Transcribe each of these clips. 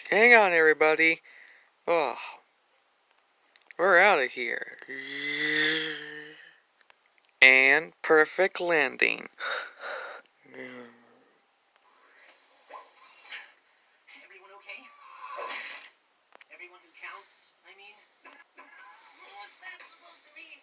Hang on, everybody. Oh, we're out of here. And perfect landing. Everyone okay? Everyone who counts, I mean? What's that supposed to mean?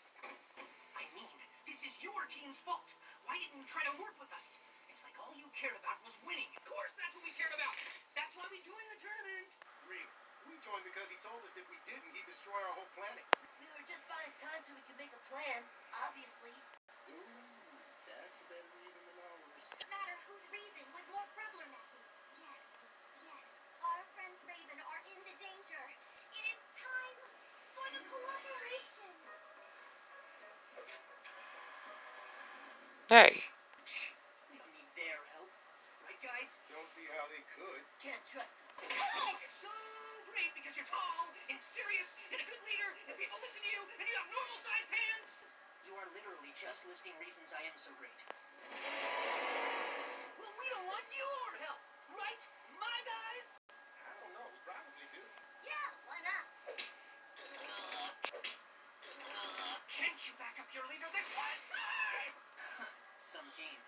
I mean, this is your team's fault. Why didn't you try to work with us? It's like all you cared about was winning. Of course that's what we cared about. That's why we joined the tournament. Reed, we joined because he told us if we didn't, he'd destroy our whole planet. We were just buying time so we could make a plan, obviously. Ooh, that's a better reason than ours. No matter whose reason was more problematic. Yes. Our friends Raven are in the danger. It is time for the cooperation. Hey. We don't need their help. Right, guys? Don't see how they could. Can't trust them. Oh, it's so great because you're tall and serious and a good leader and people listen to you and you have normal-sized hands. You are literally just listing reasons I am so great. Well, we don't want your help, right, my guys? I don't know, we probably do. Yeah, why not? Can't you back up your leader this one time? Some team.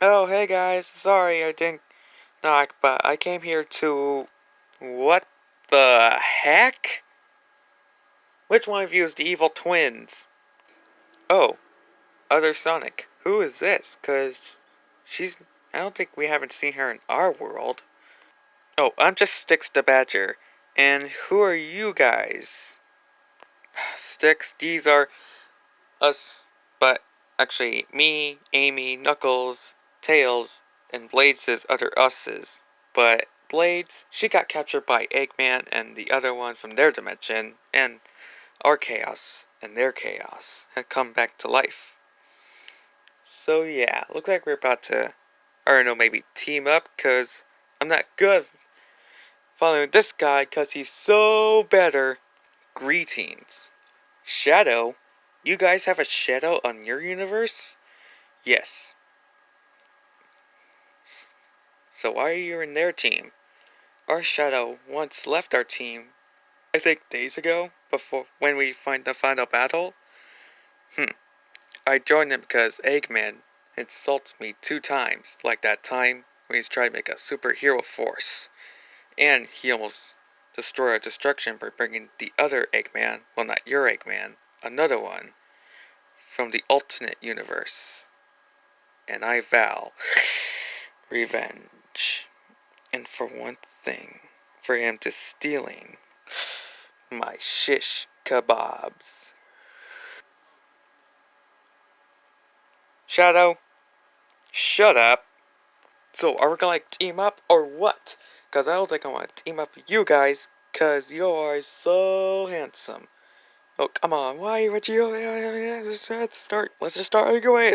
Oh, hey guys. Sorry I didn't knock, but I came here to... What the heck? Which one of you is the evil twins? Oh, other Sonic. Who is this? 'Cause she's... I don't think we haven't seen her in our world. Oh, I'm just Styx the Badger. And who are you guys? Styx, these are us, but actually me, Amy, Knuckles, Tails, and Blades is other us's. But Blades, she got captured by Eggman and the other one from their dimension, and our chaos and their chaos had come back to life. So yeah, looks like we're about to, I don't know, maybe team up, cause I'm not good following this guy, cause he's so better. Greetings. Shadow? You guys have a Shadow on your universe? Yes. So why are you in their team? Our Shadow once left our team, I think days ago, before when we find the final battle. I joined him because Eggman insults me 2 times, like that time when he's trying to make a superhero force. And he almost destroyed our destruction by bringing the other Eggman, well not your Eggman, another one, from the alternate universe. And I vow revenge. And for one thing, for him to stealing my shish kebabs. Shadow, shut up. So are we gonna like team up or what? Cause I don't think I want to team up with you guys, cause you are so handsome. Oh come on, why would you? Let's just start arguing.